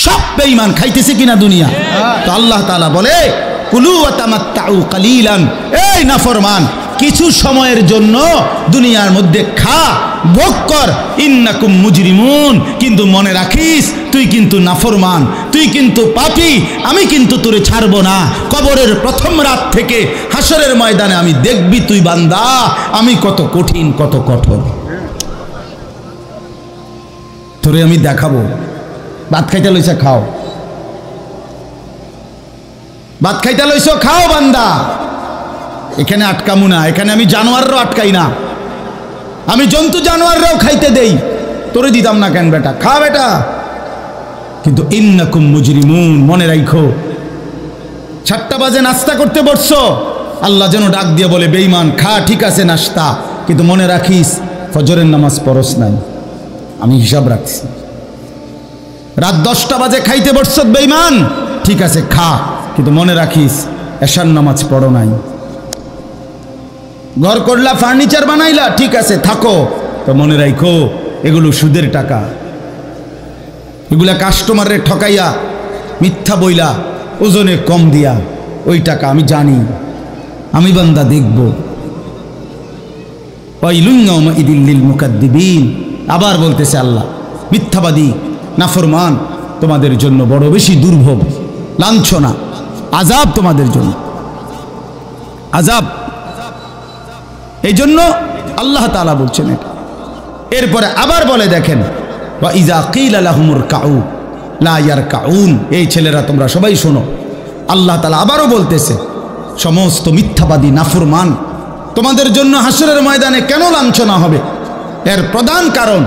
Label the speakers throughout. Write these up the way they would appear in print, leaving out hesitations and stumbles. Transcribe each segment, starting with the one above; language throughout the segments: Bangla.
Speaker 1: সব বেঈমান খাইতেছে কিনা দুনিয়া। তো আল্লাহ তাআলা বলে কুলু ওয়া তামাত্তাউ কালিলান, এই নাফরমান কিছু সময়ের জন্য দুনিয়ার মধ্যে খা, ভোগ কর, ইন্নাকুম মুজরিমুন, কিন্তু মনে রাখিস তুই কিন্তু নাফরমান, তুই কিন্তু পাপী, আমি কিন্তু তোরে ছাড়বো না। কবরের প্রথম রাত থেকে হাসরের ময়দানে আমি দেখবি তুই বান্দা আমি কত কঠিন কত কঠোর, তোরে আমি দেখাবো। ভাত খাইতে লইছে খাও, ভাত খাইতে লইছো খাও বান্দা, এখানে আটকামু না, এখানে আমি জানোয়াররাও আটকাই না, আমি জন্তু জানোয়াররাও খাইতে দেই, তোরে দিতাম না কেন বেটা, খা বেটা। কিন্তু ইন্নাকুম মুজরিমুন, মনে রাখো 7টা বাজে নাস্তা করতে বসছো, আল্লাহ যেন ডাক দিয়ে বলে বেঈমান খা, ঠিক আছে নাস্তা, কিন্তু মনে রাখিস ফজরের নামাজ পড়স নাই, আমি হিসাব রাখছি। রাত 10টা বাজে খাইতে বসছো বেঈমান, ঠিক আছে খা, কিন্তু মনে রাখিস এশার নামাজ পড়ো নাই। ঘর করলা, ফার্নিচার বানাইলা, ঠিক আছে থাকো, তো মনে রাখো এগুলো সুদের টাকা, এগুলা কাস্টমারে ঠকাইয়া মিথ্যা বইলা ওজনে কম দিয়া ওই টাকা আমি জানি, আমি বান্দা দেখব। ওয়াইলুন ইয়াউমাইযিল লিল মুকাদ্দিবিন, আবার বলতেছে আল্লাহ মিথ্যাবাদী নাফরমান তোমাদের জন্য বড় বেশি দুর্ভোগ, লাঞ্ছনা, আযাব তোমাদের জন্য, আযাব। এই জন্য আল্লাহ তাআলা বলছেন এটা। এরপরে আবার বলে দেখেন ওয়া ইযা কিলা লাহুমুর কাউ লা ইয়ারকাউন, এই ছেলেরা তোমরা সবাই শোনো, আল্লাহ তাআলা আবারও বলতেছে সমস্ত মিথ্যাবাদী নাফরমান তোমাদের জন্য হাসরের ময়দানে কেন লাঞ্ছনা হবে, এর প্রধান কারণ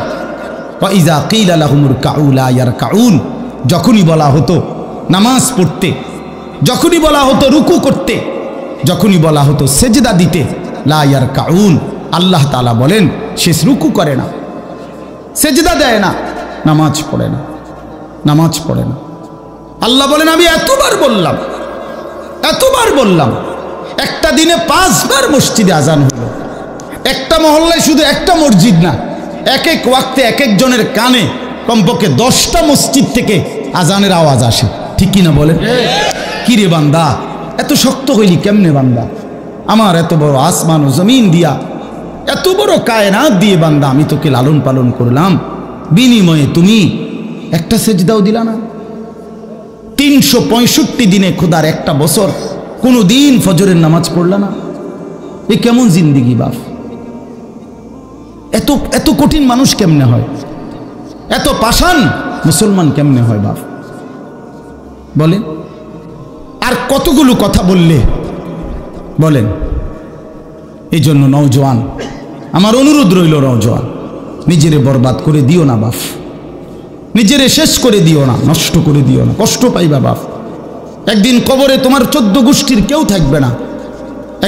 Speaker 1: ওয়া ইযা কিলা লাহুমুর কাউ লা ইয়ারকাউন, যখনই বলা হতো নামাজ পড়তে, যখনই বলা হতো রুকু করতে, যখনই বলা হতো সেজদা দিতে, লা ইয়ারকাউন, আল্লাহ তাআলা বলেন সে রুকু করে না, সেজদা দেয় না, নামাজ পড়ে না, নামাজ পড়ে না। আল্লাহ বলেন আমি এতবার বললাম, এতবার বললাম, একটা দিনে 5 বার মসজিদে আজান হলো, একটা মহল্লায় শুধু একটা মসজিদ না, এক এক ওয়াক্তে এক একজনের কানে কমপক্ষে 10টা মসজিদ থেকে আজানের আওয়াজ আসে, ঠিক কিনা বলেন? কি রে বান্দা এত শক্ত হইলি কেমনে বান্দা, আমার এত বড় আসমান ও জমিন দিয়া, এত বড় কায়নাত দিয়ে বান্দা আমি তোকে লালন পালন করলাম, বিনিময়ে তুমি একটা সেজদাও দিলা না। 365 দিনে খোদার একটা বছর কোনো দিন ফজরের নামাজ পড়লা না, এ কেমন জিন্দিগি বাপ? এত এত কঠিন মানুষ কেমনে হয়, এত পাষাণ মুসলমান কেমনে হয় বাপ বলেন? আর কতগুলো কথা বললে বলেন? এই জন্য নওজোয়ান আমার অনুরোধ রইল, নওজোয়ান নিজেরে বরবাদ করে দিও না বাপ, নিজেরে শেষ করে দিও না, নষ্ট করে দিও না, কষ্ট পাইবা বাপ। একদিন কবরে তোমার 14 গোষ্ঠীর কেউ থাকবে না,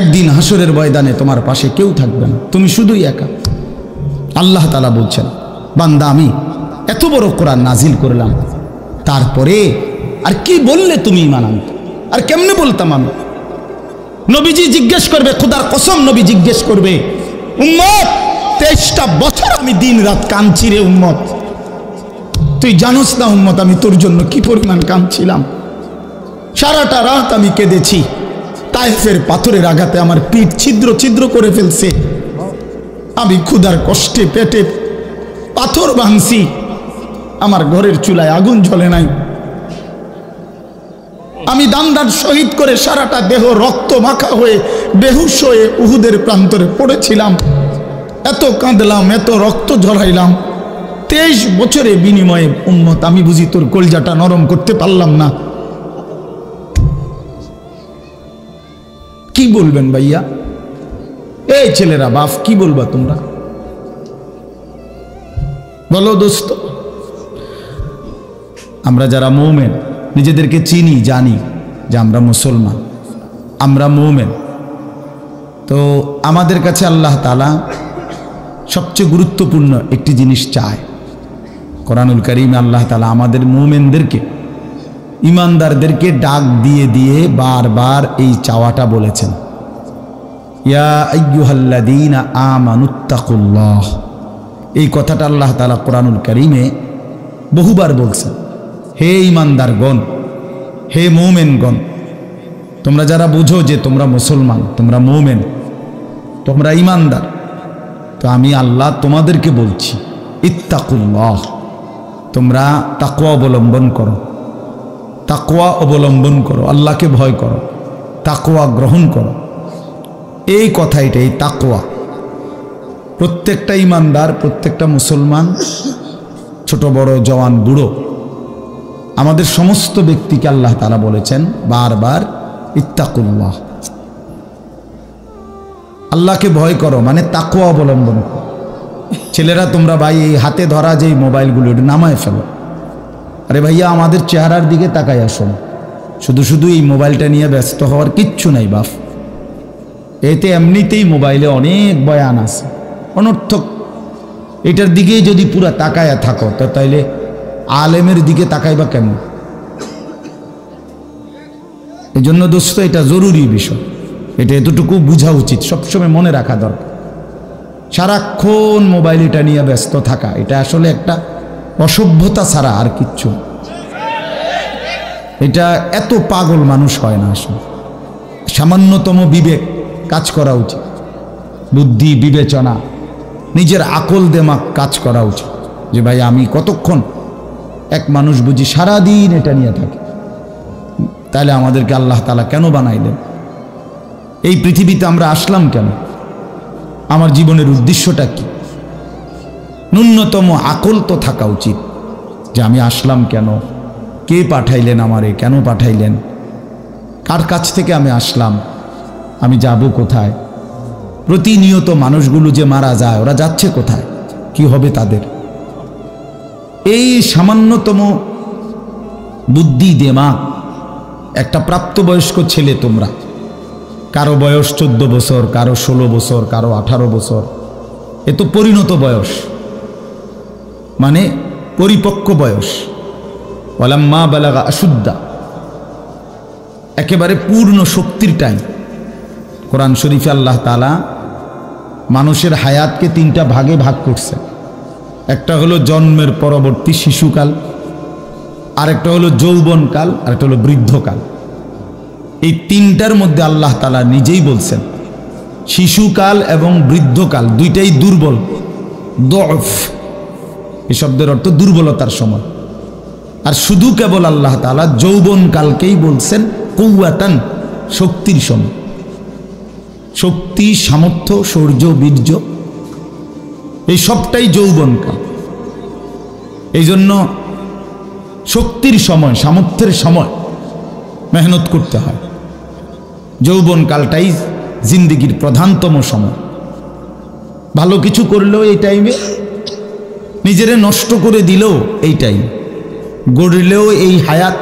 Speaker 1: একদিন হাসরের ময়দানে তোমার পাশে কেউ থাকবে না, তুমি শুধুই একা। আল্লাহ তাআলা বলছেন বান্দা আমি এত বড় কোরআন নাজিল করলাম, তারপরে আর কি বললে তুমি ঈমান আনতে, আর কেমনে বলতাম আমি? নবীজি জিজ্ঞেস করবে, খোদার কসম নবী জিজ্ঞেস করবে, উম্মত 23টা বছর আমি দিন রাত কাঁদছি রে উম্মত, তুই জানোস না উম্মত আমি তোর জন্য কি পরিমাণ কাঁদছিলাম, সারাটা রাত আমি কেঁদেছি, তায়েফের পাথরের আঘাতে আমার পিঠ ছিদ্র ছিদ্র করে ফেলছে, আমি ক্ষুধার কষ্টে পেটে পাথর ভাঙছি, আমার ঘরের চুলায় আগুন জ্বলে নাই, আমি দান্দার শহীদ করে সারাটা দেহ রক্ত মাখা হয়ে বেহুশ হয়ে উহুদের প্রান্তরে পড়েছিলাম, এত কাঁদলাম, এত রক্ত ঝরাইলাম, 23 বছরে বিনিময়ে উম্মত আমি বুঝি তোর কলজাটা নরম করতে পারলাম না। কি বলবেন ভাইয়া? এই ছেলেরা বাপ কি বলবা তোমরা বলো দোস্ত? আমরা যারা মুমিন নিজেদেরকে চিনি, জানি যে আমরা মুসলমান, আমরা মুমিন, তো আমাদের কাছে আল্লাহ তাআলা সবচেয়ে গুরুত্বপূর্ণ একটি জিনিস চায়। কোরআনুল কারীমে আল্লাহ তাআলা আমাদের মুমিনদেরকে, ইমানদারদেরকে ডাক দিয়ে দিয়ে বারবার এই চাওয়াটা বলেছেন, ইয়া আইয়ুহাল্লাযীনা আমানুত্তাকুল্লাহ। এই কথাটা আল্লাহ তাআলা কোরআনুল কারীমে বহুবার বলছেন। হে ঈমানদারগণ, হে মুমিনগণ, তোমরা যারা বুঝো যে তোমরা মুসলমান, তোমরা মুমিন, তোমরা ঈমানদার, তো আমি আল্লাহ তোমাদেরকে বলছি, ইত্তাকুল্লাহ, তোমরা তাকওয়া অবলম্বন করো, তাকওয়া অবলম্বন করো, আল্লাহকে ভয় করো, তাকওয়া গ্রহণ করো। এই কথা, এটাই তাকওয়া। প্রত্যেকটা ঈমানদার, প্রত্যেকটা মুসলমান, ছোট বড়, জওয়ান বুড়ো, আমাদের সমস্ত ব্যক্তিকে আল্লাহ তাআলা বলেছেন বারবার, ইত্তাকুল্লাহ, আল্লাহকে ভয় করো, মানে তাকওয়া অবলম্বন করো। ছেলেরা তোমরা ভাই এই হাতে ধরা যে মোবাইলগুলো এটা নামায় ফেলো। আরে ভাইয়া, আমাদের চেহারার দিকে তাকাই আসুন, শুধু শুধু এই মোবাইলটা নিয়ে ব্যস্ত হওয়ার কিচ্ছু নাই বাপ। এতে এমনিতেই মোবাইলে অনেক বয়ান আছে অনর্থক। এটার দিকেই যদি পুরা তাকায়া থাকো তো তাইলে আলেমের দিকে তাকাইবা কেন? এই জন্য দোস্ত, এটা জরুরি বিষয়, এটা এতটুকু বোঝা উচিত, সবসময় মনে রাখা দরকার। সারাক্ষণ মোবাইল এটা নিয়ে ব্যস্ত থাকা, এটা আসলে একটা অসভ্যতা ছাড়া আর কিচ্ছু। এটা এত পাগল মানুষ হয় না আসলে। সামান্যতম বিবেক কাজ করা উচিত, বুদ্ধি বিবেচনা, নিজের আকল দেমাগ কাজ করা উচিত, যে ভাই আমি কতক্ষণ। এক মানুষ বুঝি সারাদিন এটা নিয়ে থাকে, তাহলে আমাদেরকে আল্লাহ তাআলা কেন বানাইলেন? এই পৃথিবীতে আমরা আসলাম কেন? আমার জীবনের উদ্দেশ্যটা কি? ন্যূনতম আকল তো থাকা উচিত যে আমি আসলাম কেন, কে পাঠাইলেন আমারে, কেন পাঠাইলেন, কার কাছ থেকে আমি আসলাম, আমি যাব কোথায়। প্রতিনিয়ত মানুষগুলো যে মারা যায়, ওরা যাচ্ছে কোথায়, কি হবে তাদের? এই সামান্যতম বুদ্ধি দেমাগ একটা প্রাপ্তবয়স্ক ছেলে, তোমরা কারো বয়স 14 বছর, কারো 16 বছর, কারো 18 বছর, এ তো পরিণত বয়স, মানে পরিপক্ক বয়স। ওয়ালাম্মা বালাগা আশুদ্দা, একেবারে পূর্ণ শক্তির টাইম। কোরআন শরীফে আল্লাহ তাআলা মানুষের হায়াতকে 3টা ভাগে ভাগ করছে। একটা হলো জন্মের পরবর্তী শিশুকাল, আরেকটা হলো যৌবনকাল, আরেকটা হলো বৃদ্ধকাল। এই 3টার মধ্যে আল্লাহ তাআলা নিজেই বলছেন শিশুকাল এবং বৃদ্ধকাল দুইটাই দুর্বল, দফ, এই শব্দের অর্থ দুর্বলতার সময়। আর শুধু কেবল আল্লাহ তাআলা যৌবনকালকেই বলছেন কুওয়াতান, শক্তির সময়। শক্তি, সামর্থ্য, শৌর্য, বীর্য, এই সবটাই যৌবনকাল। এই জন্য শক্তির সময়, সামর্থ্যের সময় মেহনত করতে হয়। যৌবনকালটাই জিন্দেগির প্রধানতম সময়। ভালো কিছু করলেও এই টাইমে, নিজেরে নষ্ট করে দিলেও এই টাইম, গড়লেও এই হায়াত,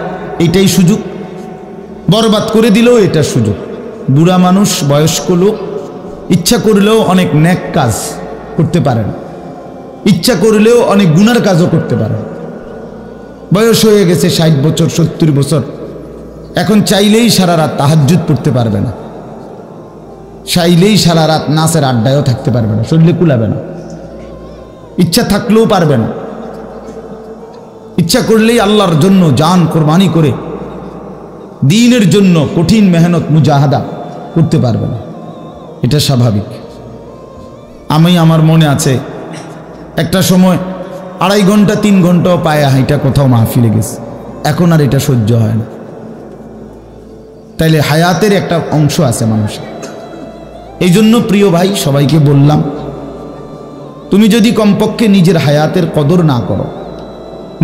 Speaker 1: এইটাই সুযোগ, বরবাদ করে দিলেও এটা সুযোগ। বুড়া মানুষ, বয়স্ক লোক ইচ্ছা করলেও অনেক নেক কাজ করতে পারেন, ইচ্ছা করলেও অনেক গুনার কাজও করতে পারেন। বয়স হয়ে গেছে 60 বছর, 70 বছর, এখন চাইলেই সারা রাত তাহাজ্জুদ পড়তে পারবে না, চাইলেই সারা রাত নাচের আড্ডায়ও থাকতে পারবে না, শরীরে কুলাবে না, ইচ্ছা থাকলেও পারবে না। ইচ্ছা করলেই আল্লাহর জন্য জান কোরবানি করে দ্বীনের জন্য কঠিন মেহনত মুজাহাদা করতে পারবে না, এটা স্বাভাবিক। আমার মনে আছে একটা সময় 2.5 ঘন্টা 3 ঘন্টাও পায়ে হাইটা কোথাও মাহফিলে গেছে, এখন আর এটা সহ্য হয় না। তাইলে হায়াতের একটা অংশ আছে মানুষের। এই জন্য প্রিয় ভাই, সবাইকে বললাম, তুমি যদি কমপক্ষে নিজের হায়াতের কদর না করো,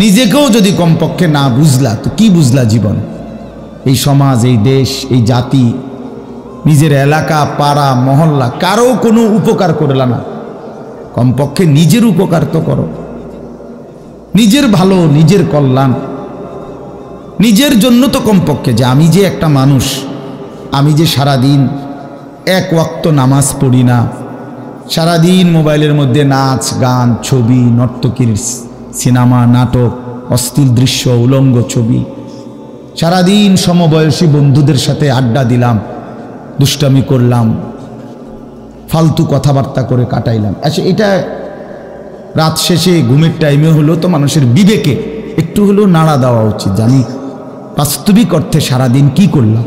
Speaker 1: নিজেকেও যদি কমপক্ষে না বুঝলা, তো কি বুঝলা জীবন? এই সমাজ, এই দেশ, এই জাতি, নিজের এলাকা, পাড়া, মহল্লা, কারো কোনো উপকার করলা না, কমপক্ষে নিজের উপকার তো করো। নিজের ভালো, নিজের কল্যাণ, নিজের জন্য তো কমপক্ষে, যে আমি যে একটা মানুষ, আমি যে সারাদিন 1 ওয়াক্ত নামাজ পড়ি না, সারাদিন মোবাইলের মধ্যে নাচ, গান, ছবি, নর্তকীর সিনেমা, নাটক, অশ্লীল দৃশ্য, উলঙ্গ ছবি, সারাদিন সমবয়সী বন্ধুদের সাথে আড্ডা দিলাম, দুষ্টামি করলাম, ফালতু কথাবার্তা করে কাটাইলাম। আচ্ছা, এটা রাত শেষে ঘুমের টাইমে হলো তো মানুষের বিবেকে একটু হলেও নাড়া দেওয়া উচিত, জানি বাস্তবিক অর্থে সারাদিন কি করলাম।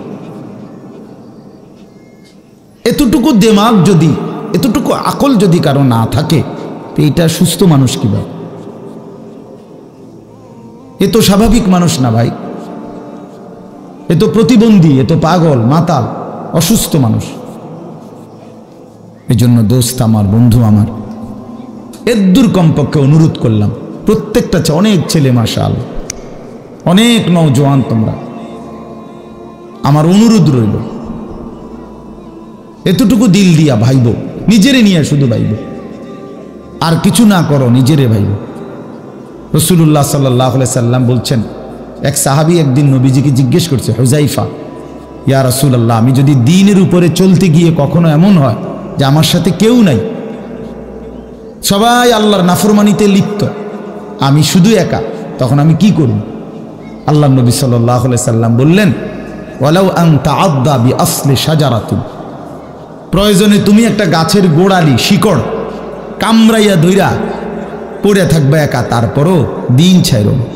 Speaker 1: এতটুকু দেমাগ যদি, এতটুকু আকল যদি কারো না থাকে, তো এটা সুস্থ মানুষ কিভাবে? এ তো স্বাভাবিক মানুষ না ভাই, এ তো প্রতিবন্ধী, এ তো পাগল, মাতাল, অসুস্থ মানুষ। এই জন্য দোস্ত আমার, বন্ধু আমার, এদ্দুর কমপক্ষে অনুরোধ করলাম, প্রত্যেকটা অনেক ছেলে মাশাআল্লাহ, অনেক নওজোয়ান তোমরা, আমার অনুরোধ রইল এতটুকু দিল দিয়া ভাইব, নিজেরে নিয়ে শুধু ভাইব, আর কিছু না করো, নিজেরে ভাইব। রাসূলুল্লাহ সাল্লাল্লাহু আলাইহি সাল্লাম বলছেন, এক সাহাবী একদিন নবীজিকে জিজ্ঞেস করছে, হুযাইফা, ইয়া রাসূলুল্লাহ, আমি যদি দ্বীনের উপরে চলতে গিয়ে কখনো এমন হয় যে আমার সাথে কেউ নাই, সবাই আল্লাহর নাফরমানিতে লিপ্ত, আমি শুধু একা, তখন আমি কি করব? আল্লাহর নবী সাল্লাল্লাহু আলাইহি সাল্লাম বললেন, ওয়ালাউ আন তাআদ্দা বিআসলি শাজারাতিন, প্রয়োজনে তুমি একটা গাছের গোড়ালি, শিকড় কামড়াইয়া ধইরা পড়ে থাকবে একা, তারপরও দিন ছাইরো না,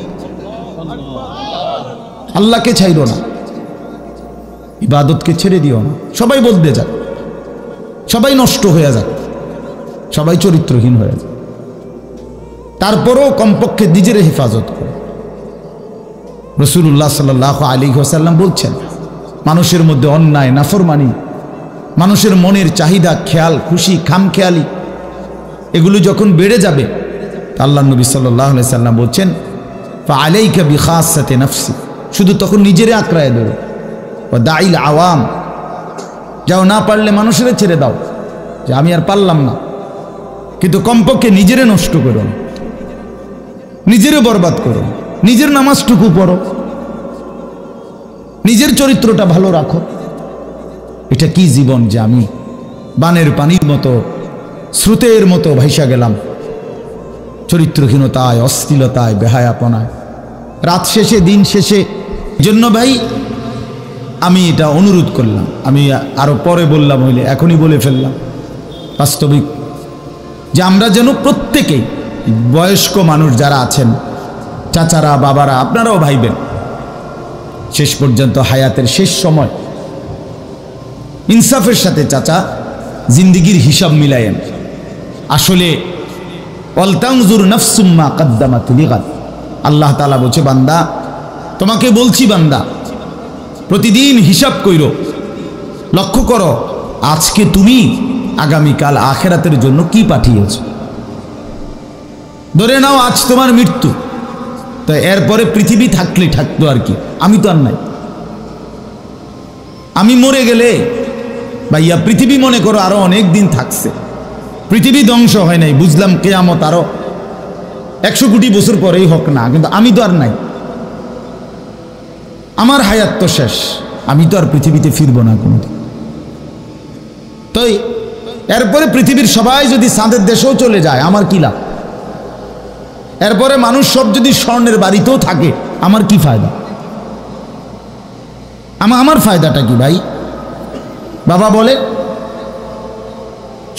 Speaker 1: আল্লাহকে ছাইরো না, ইবাদতকে ছেড়ে দিও না। সবাই বলতে যাক, সবাই নষ্ট হয়ে যাক, সবাই চরিত্রহীন হয়ে যায়, তারপরও কমপক্ষে নিজের হেফাজত করে। রাসূলুল্লাহ সাল্লাল্লাহু আলাইহি ওয়াসাল্লাম বলছেন, মানুষের মধ্যে অন্যায়, নাফরমানি, মানুষের মনের চাহিদা, খেয়াল খুশি, খামখেয়ালি, এগুলো যখন বেড়ে যাবে, আল্লাহর নবী সাল্লাল্লাহু আলাইহি সাল্লাম বলছেন, ফাআলাইকা বিখাসাতি নাফসি, শুধু তখন নিজেরে আঁকড়ায় ধরো, ওয়া দাইল আওয়াম, যাও, না পারলে মানুষের ছেড়ে দাও যে আমি আর পারলাম না, কিন্তু কমপক্ষে নিজেরে নষ্ট করো না, নিজেরে বরবাদ করো, নিজের নামাজটুকু পড়ো, নিজের চরিত্রটা ভালো রাখো। এটা কি জীবন যে আমি বানের পানির মতো, স্রোতের মতো ভাইসা গেলাম, চরিত্রহীনতায়, অশ্লীলতায়, বেহায়াপনায়, রাত শেষে, দিন শেষে। জন্য ভাই আমি এটা অনুরোধ করলাম, আমি আরো পরে বললাম হইলে এখনই বলে ফেললাম, বাস্তবিক যে আমরা যেন প্রত্যেকেই, বয়স্ক মানুষ যারা আছেন, চাচারা, বাবারা, আপনারাও ভাইবেন, শেষ পর্যন্ত হায়াতের শেষ সময় ইনসাফের সাথে চাচা জিন্দিগির হিসাব মিলায়েন। আসলে ওয়ালতানজুর নাফসুম মা কদ্দামাত লিগাদ, আল্লাহ তাআলা বলছে, বান্দা তোমাকে বলছি, বান্দা প্রতিদিন হিসাব কইরো, লক্ষ্য করো আজকে তুমি আগামীকাল আখিরাতের জন্য কি পাঠিয়েছো। ধরে নাও আজ তোমার মৃত্যু, তো এরপরে পৃথিবী থাকলে থাকতো আর কি, আমি তো আর নাই, আমি মরে গেলে ভাইয়া পৃথিবী মনে করো আরো অনেক দিন থাকছে, পৃথিবী ধ্বংস হয় নাই, বুঝলাম কিয়ামত আরো 100 কোটি বছর পরেই হোক না, কিন্তু আমি তো আর নাই, আমার হায়াত তো শেষ, আমি তো আর পৃথিবীতে ফিরবো না কোনোদিন। তো এরপরে পৃথিবীর সবাই যদি চাঁদের দেশেও চলে যায়, আমার কি লাভ? এরপরে মানুষ সব যদি স্বর্ণের বাড়িতেও থাকে, আমার কি ফায়দা? আমার ফায়দাটা কি ভাই? বাবা বলে,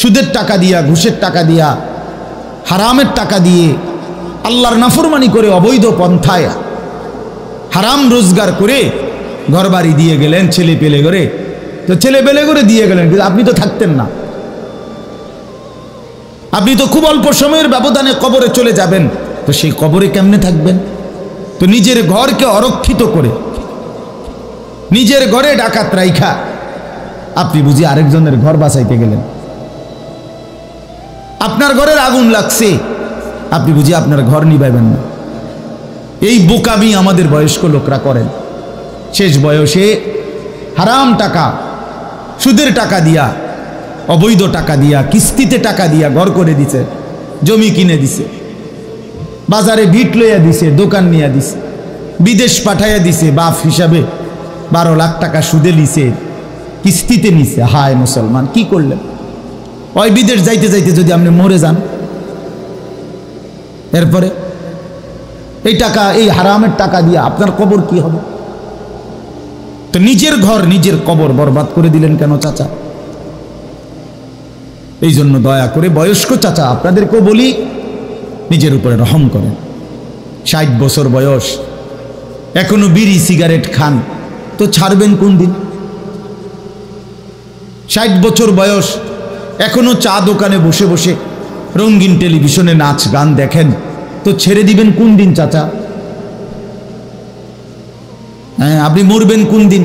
Speaker 1: সুদের টাকা দিয়া, ঘুষের টাকা দিয়া, হারামের টাকা দিয়ে, আল্লাহর নাফরমানি করে, অবৈধ পন্থায় হারাম রোজগার করে ঘরবাড়ি দিয়ে গেলেন, ছেলে পেলে করে, তো ছেলে পেলে করে দিয়ে গেলেন, কিন্তু আপনি তো থাকতেন না, আপনি তো খুব অল্প সময়ের ব্যবধানে কবরে চলে যাবেন, তো সেই কবরে কেমনে থাকবেন? তো নিজের ঘরকে অরক্ষিত করে, নিজের ঘরে ডাকাত রাইখা আপনি বুঝি আরেকজনের ঘর বাঁচাইতে গেলেন, আপনার ঘরের আগুন লাগছে, আপনি বুঝি আপনার ঘর নিভাইবেন না। এই বোকামি আমাদের বয়স্ক লোকরা করেন, শেষ বয়সে হারাম টাকা, সুদের টাকা দিয়া, অবৈধ টাকা দিয়া, কিস্তিতে টাকা দিয়া ঘর করে দিছে, জমি কিনে দিছে, বাজারে ভিট লইয়া দিছে, দোকান নিয়ে দিছে, বিদেশ পাঠাইয়া দিছে, বাপ হিসাবে 12 লাখ টাকা সুদে নিছে, কিস্তিতে নিছে। হায় মুসলমান, কি করলেন? ওই বিদেশ যাইতে যাইতে যদি আপনি মরে যান, এরপরে এই টাকা, এই হারামের টাকা দিয়ে আপনার কবর কি হবে? তো নিজের ঘর, নিজের কবর বরবাদ করে দিলেন কেন চাচা? এই জন্য দয়া করে বয়স্ক চাচা আপনাদেরকেও বলি, নিজের উপরে রহম করেন, 60 বছর বয়স, এখনো বিড়ি সিগারেট খান, তো ছাড়বেন কোন দিন? 60 বছর বয়স, এখনো চা দোকানে বসে বসে রঙিন টেলিভিশনে নাচ গান দেখেন, তো ছেড়ে দিবেন কোন দিন চাচা? হ্যাঁ, আপনি মরবেন কোন দিন?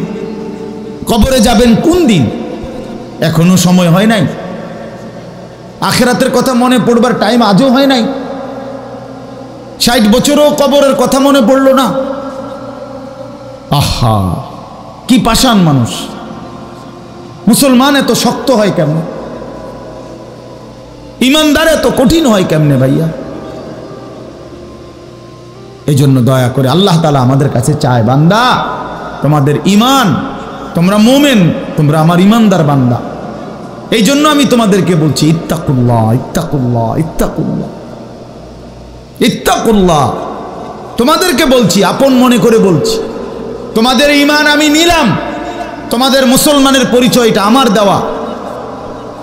Speaker 1: কবরে যাবেন কোন দিন? এখনো সময় হয় নাই। আখিরাতের কথা মনে পড়বার টাইম আজও হয় নাই। 60 বছরও কবরের কথা মনে পড়লো না। আহা, কি পাষাণ মানুষ! মুসলমান এত শক্ত হয় কেমনে? ইমানদার এত কঠিন হয় কেমনে ভাইয়া? এই জন্য দয়া করে আল্লাহ তাআলা আমাদের কাছে চায়, বান্দা তোমাদের ইমান, তোমরা মোমেন, তোমরা আমার ইমানদার বান্দা। এই জন্য আমি তোমাদেরকে বলছি ইত্তাকুল্লাহ, ইত্তাকুল্লাহ, ইত্তাকুল্লাহ, ইত্তাকুল্লাহ। তোমাদেরকে বলছি, আপন মনে করে বলছি, তোমাদের ইমান আমি নিলাম, তোমাদের মুসলমানের পরিচয়টা আমার দেওয়া।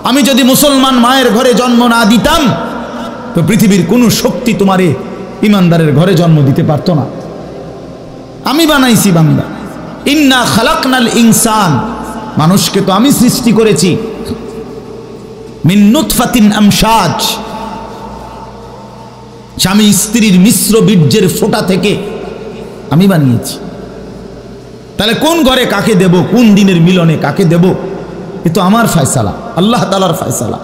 Speaker 1: আমি যদি মুসলমান মায়ের ঘরে জন্ম না দিতাম, তো পৃথিবীর কোনো শক্তি তোমারে ইমানদারের ঘরে জন্ম দিতে পারত না। আমি বানাইছি বান্দা। ইন্না খালাকনাল ইনসান, মানুষকে তো আমি সৃষ্টি করেছি মিন নুতফাতিন আমশাজ, স্বামী স্ত্রীর মিশ্র বীর্যের ফোঁটা থেকে আমি বানিয়েছি। তাহলে কোন ঘরে কাকে দেব, কোন দিনের মিলনে কাকে দেব, এ তো আমার ফয়সালা, আল্লাহ তাআলার ফয়সালা।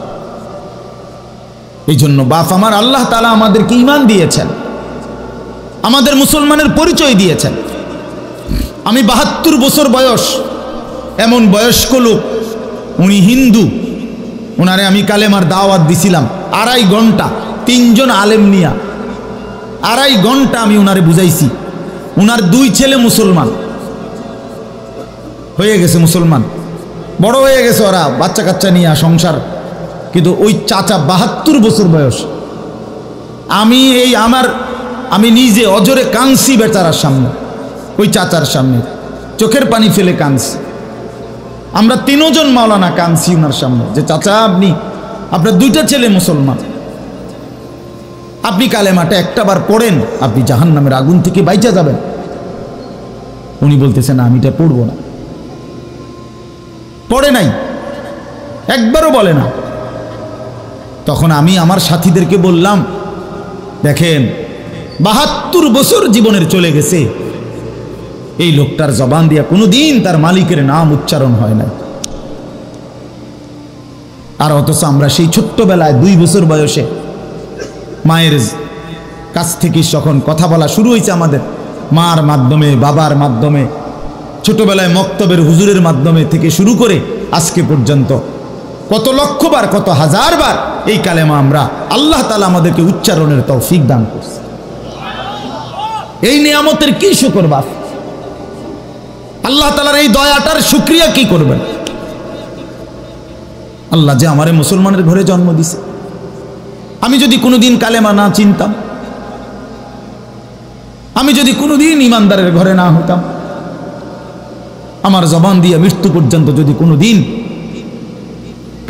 Speaker 1: এই জন্য বাপ আমার, আল্লাহ তাআলা আমাদেরকে ঈমান দিয়েছেন, আমাদের মুসলমানের পরিচয় দিয়েছেন। আমি 72 বছর বয়স, এমন বয়স্ক লোক, উনি হিন্দু, ওনারে আমি কালেমার দাওয়াত দিছিলাম 2.5 ঘন্টা, 3 জন আলেম নিয়া 2.5 ঘন্টা আমি ওনারে বুঝাইছি। ওনার 2 ছেলে মুসলমান হয়ে গেছে, মুসলমান বড় হয়ে গেছে, ওরা বাচ্চা কাচ্চা নিয়ে সংসার। কিন্তু ওই চাচা 72 বছর বয়স, আমি নিজে অজরে কাঁদছি বেচারার সামনে, ওই চাচার সামনে চোখের পানি ফেলে কাঁদছি। আমরা 3 জন মাওলানা কাঁদছি ওনার সামনে, যে চাচা আপনার 2টা ছেলে মুসলমান, আপনি কালেমাটা একটাবার পড়েন, আপনি জাহান্নামের আগুন থেকে বাইচা যাবেন। উনি বলতেছেন আমি এটা পড়বো না, পড়ে নাই, একবারও বলে না। তখন আমি আমার সাথীদেরকে বললাম, দেখেন 72 বছর জীবনের চলে গেছে, এই লোকটার জবান দিয়া কোনোদিন তার মালিকের নাম উচ্চারণ হয় না। আর অথচ আমরা সেই ছোট্টবেলায় 2 বছর বয়সে মায়ের কাছ থেকে যখন কথা বলা শুরু হয়েছে, আমাদের মার মাধ্যমে, বাবার মাধ্যমে, ছোটবেলায় মক্তবের হুজুরের মাধ্যমে থেকে শুরু করে আজকে পর্যন্ত কত লক্ষবার, কত হাজারবার এই কালেমা আমরা, আল্লাহ তাআলা আমাদেরকে উচ্চারণের তৌফিক দান করছে। এই নিয়ামতের কি শুকর বাপ? আল্লাহ তাআলার এই দয়াটার শুকরিয়া কি করবেন? আল্লাহ যে আমারে মুসলমানের ঘরে জন্ম দিছে। আমি যদি কোনোদিন কালেমা না চিনতাম, আমি যদি কোনোদিন ইমানদারের ঘরে না হতাম, আমার জবান দিয়ে মৃত্যু পর্যন্ত যদি কোনোদিন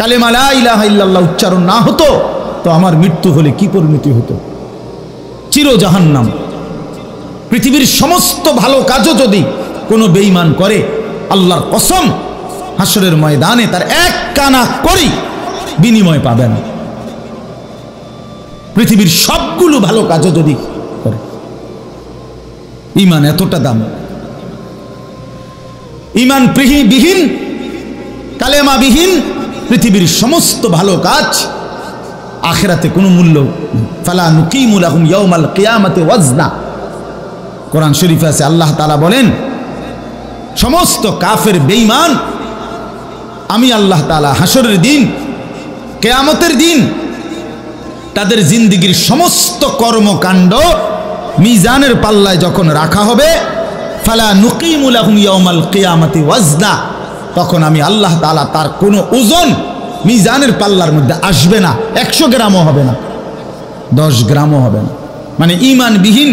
Speaker 1: কালেমা লা ইলাহা ইল্লাল্লাহ উচ্চারণ না হতো, তো আমার মৃত্যু হলে কি পরিণতি হতো? চির জাহান্নাম। পৃথিবীর সমস্ত ভালো কাজও যদি কোনো বেঈমান করে, আল্লাহর কসম হাসরের ময়দানে তার 1 কানা করি বিনিময় পাবে না। পৃথিবীর সবগুলো ভালো কাজও যদি করে, ঈমান এতটা দাম। ঈমান বিহীন, কালেমা বিহীন পৃথিবীর সমস্ত ভালো কাজ আখিরাতে কোনো মূল্য। ফালা নুকিমু লাহুম ইয়াউমাল কিয়ামাতি ওয়াজনা। কোরআন শরীফে আছে, আল্লাহ তাআলা বলেন, সমস্ত কাফের বেঈমান আমি আল্লাহ তাআলা হাসরের দিন, কিয়ামতের দিন তাদের জিন্দেগীর সমস্ত কর্মকাণ্ড মিজানের পাল্লায় যখন রাখা হবে, ফালা নুকিমু লাহুম ইয়াউমাল কিয়ামাতি ওয়াজনা, তখন আমি আল্লাহ তাআলা তার কোনো ওজন মিজানের পাল্লার মধ্যে আসবে না। 100 গ্রামও হবে না, 10 গ্রামও হবে না। মানে ঈমানবিহীন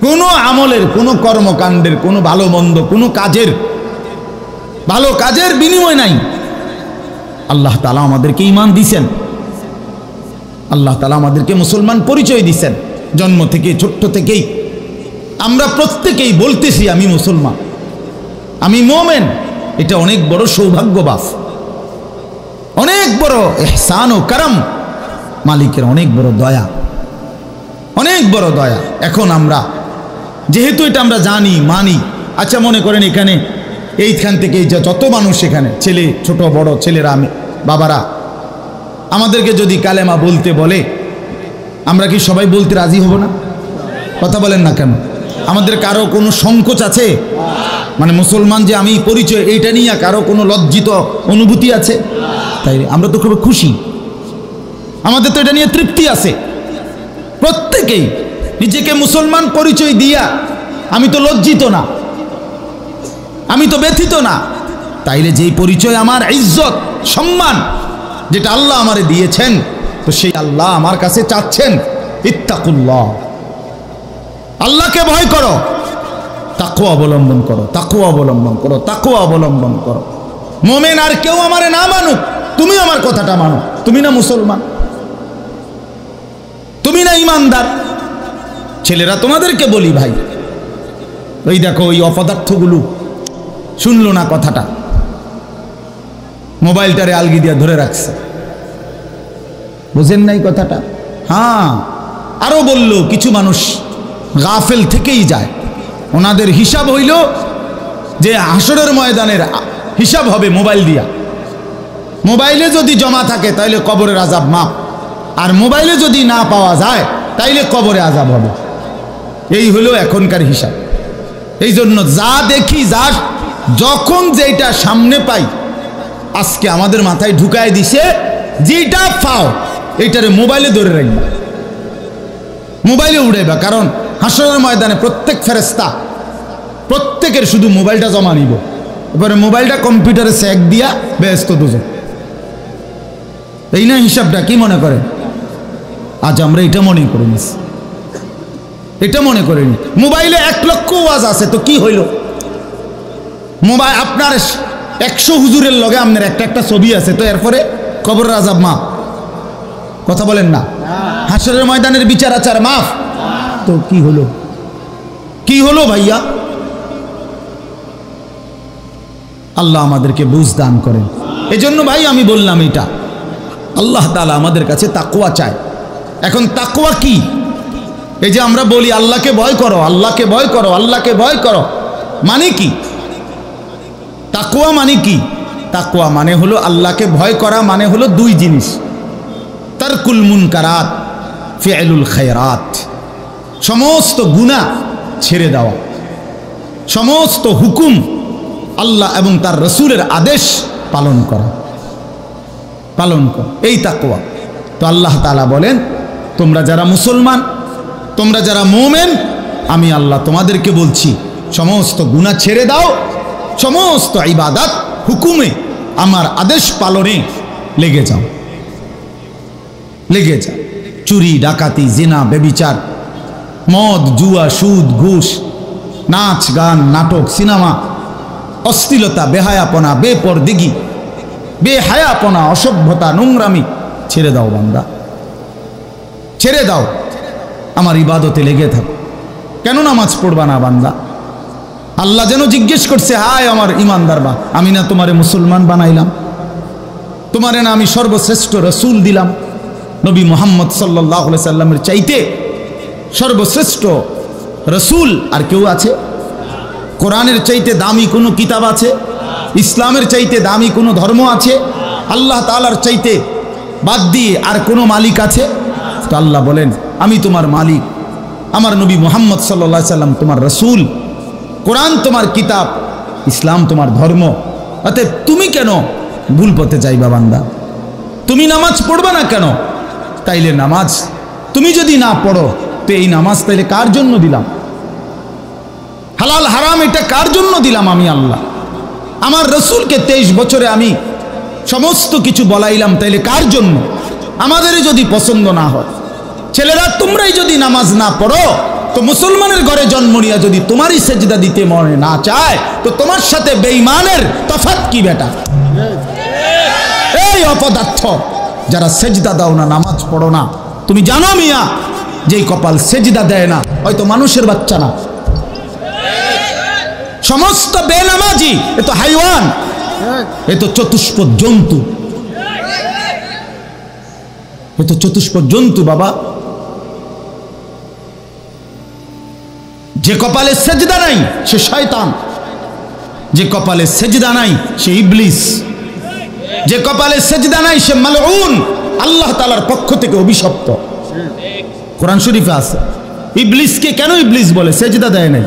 Speaker 1: কোনো আমলের, কোনো কর্মকাণ্ডের, কোনো ভালো মন্দ, কোনো কাজের, ভালো কাজের বিনিময় নাই। আল্লাহ তাআলা আমাদেরকে ঈমান দিয়েছেন, আল্লাহ তাআলা আমাদেরকে মুসলমান পরিচয় দিয়েছেন। জন্ম থেকে ছোট্ট থেকেই আমরা প্রত্যেকেই বলতেছি আমি মুসলমান, আমি মোমেন। এটা অনেক বড় সৌভাগ্যবাস, অনেক বড় ইহসান ও করম, মালিকের অনেক বড় দয়া, অনেক বড় দয়া। এখন আমরা যেহেতু এটা আমরা জানি মানি, আচ্ছা মনে করেন এখানে এইখান থেকে যত মানুষ এখানে ছেলে ছোট বড় ছেলেরা আমি বাবারা আমাদেরকে যদি কালেমা বলতে বলে আমরা কি সবাই বলতে রাজি হব না? কথা বলেন না কেন? আমাদের কারো কোনো সংকোচ আছে? মানে মুসলমান যে আমি পরিচয় এইটা নিয়ে কারো কোনো লজ্জিত অনুভূতি আছে? তাই আমরা তো খুব খুশি, আমাদের তো এটা নিয়ে তৃপ্তি আছে। প্রত্যেকেই নিজেকে মুসলমান পরিচয় দিয়া আমি তো লজ্জিত না, আমি তো ব্যথিত না। তাইলে যেই পরিচয় আমার ইজ্জত সম্মান যেটা আল্লাহ আমারে দিয়েছেন, তো সেই আল্লাহ আমার কাছে চাচ্ছেন ইত্তাকুল্লাহ, আল্লাহকে ভয় করো, তাকওয়া অবলম্বন করো, তাকওয়া অবলম্বন করো, তাকওয়া অবলম্বন করো। মোমেন আর কেউ আমারে না মানুক, তুমি আমার কথাটা মানো। তুমি না মুসলমান, তুমি না ইমানদার। ছেলেরা তোমাদেরকে বলি ভাই, ওই দেখো ওই অপদার্থগুলো শুনলো না কথাটা, মোবাইলটারে আলগি দিয়া ধরে রাখছে, বুঝেন নাই কথাটা? হ্যাঁ, আরো বলল কিছু মানুষ গাফেল থেকেই যায়, ওনাদের হিসাব হইল যে হাসরের ময়দানের হিসাব হবে মোবাইল দিয়া। মোবাইলে যদি জমা থাকে তাইলে কবরের আযাব মাপ, আর মোবাইলে যদি না পাওয়া যায় তাইলে কবরে আযাব হবে। এই হলো এখনকার হিসাব। এই জন্য যা দেখি, যা যখন যেটা সামনে পাই, আজকে আমাদের মাথায় ঢুকায় দিছে যেটা পাও এইটারে মোবাইলে ধরে রাখবা, মোবাইলে উড়াইবা। কারণ হাসরের ময়দানে প্রত্যেক ফেরেশতা প্রত্যেকের শুধু মোবাইলটা জমা নিব, এবারে মোবাইলটা কম্পিউটারে সেক দিয়া ব্যস্ত দুজন। এই না হিসাবটা? কি মনে করেন? আজ আমরা এটা মনে করি নিস, এটা মনে করিনি। মোবাইলে 1 লক্ষ ওয়াজ আছে, তো কি হইল? মোবাইল আপনার 100 হুজুরের লগে আপনার একটা একটা ছবি আছে, তো এরপরে কবরের আযাব মাফ। কথা বলেন না? হাসরের ময়দানের বিচার আচার মাফ, তো কি হলো? কি হলো ভাইয়া? আল্লাহ আমাদেরকে বুঝ দান করেন। এজন্য ভাই আমি বললাম এটা আল্লাহ তাআলা আমাদের কাছে তাকওয়া চায়। এখন তাকওয়া কি? এই যে আমরা বলি আল্লাহকে ভয় করো, আল্লাহকে ভয় করো, আল্লাহকে ভয় করো, মানে কি? তাকওয়া মানে কি? তাকওয়া মানে হলো আল্লাহকে ভয় করা, মানে হলো 2 জিনিস, তারকুল মুনকারাত, ফি'লুল খায়রাত। সমস্ত গুনাহ ছেড়ে দেওয়া, সমস্ত হুকুম আল্লাহ এবং তার রাসূলের আদেশ পালন করা, পালন করা, এই তাকওয়া। তো আল্লাহ তাআলা বলেন তোমরা যারা মুসলমান, তোমরা যারা মুমিন, আমি আল্লাহ তোমাদেরকে বলছি সমস্ত গুনাহ ছেড়ে দাও, সমস্ত ইবাদত হুকুমে আমার আদেশ পালনে লেগে যাও, লেগে যাও। চুরি ডাকাতি জিনা ব্যভিচার মদ জুয়া সুদ ঘুষ নাচ গান নাটক সিনেমা অশ্লীলতা বেহায়াপনা বেপরদিগি বেহায়াপনা অসভ্যতা নোংরামি ছেড়ে দাও বান্দা, ছেড়ে দাও, আমার ইবাদতে লেগে থাকো। কেন নামাজ পড়বা না বান্দা? আল্লাহ যেন জিজ্ঞেস করছে, হায় আমার ইমানদার বা, আমি না তোমারে মুসলমান বানাইলাম, তোমারে না আমি সর্বশ্রেষ্ঠ রসুল দিলাম, নবী মুহাম্মদ সাল্লাল্লাহু আলাইহি সাল্লামের চাইতে সর্বশ্রেষ্ঠ রসুল আর কেউ আছে? কোরআনের চাইতে দামি কোনো কিতাব আছে? ইসলামের চাইতে দামি কোনো ধর্ম আছে? আল্লাহ তাআলার চাইতে বাদ দিয়ে আর কোনো মালিক আছে? তো আল্লাহ বলেন আমি তোমার মালিক, আমার নবী মুহাম্মদ সাল্লাল্লাহু আলাইহি সাল্লাম তোমার রসুল, কোরআন তোমার কিতাব, ইসলাম তোমার ধর্ম। অতএব তুমি কেন ভুল পথে যাইবা বান্দা? তুমি নামাজ পড়বা না কেন? তাইলে নামাজ তুমি যদি না পড়ো, তো এই নামাজ তাইলে কার জন্য দিলাম? হালাল হারাম এটা কার জন্য দিলাম? আমি আল্লাহ। আমার রসুলকে 23 বছরে আমি সমস্ত কিছু বলাইলাম, তাইলে কার জন্য? আমাদেরই যদি পছন্দ না হয়, ছেলেরা তোমরাই যদি নামাজ না পড়ো, তো মুসলমানের ঘরে জন্ম নিয়ে যদি তোমারই সেজদা দিতে মনে না চায়, তো তোমার সাথে বেঈমানের তফাৎ কি বেটা? এই অপদার্থ যারা সেজদা দাও না, নামাজ পড়ো না, তুমি জানো মিয়া যেই কপাল সেজদা দেয় না, হয়তো মানুষের বাচ্চা না। সমস্ত বেনামাজি এ তো হাইওয়ান, এ তো চতুষ্পদ জন্তু, এ তো চতুষ্পদ জন্তু বাবা। যে কপালে সেজদা নাই সে শয়তান, যে কপালে সেজদা নাই সে ইবলিস, যে কপালে সেজদা নাই সে মালউন, আল্লাহ তাআলার পক্ষ থেকে অভিশপ্ত। কোরআন শরীফে আছে। ইবলিসকে কেন ইবলিস বলে? সেজদা দেয় নাই।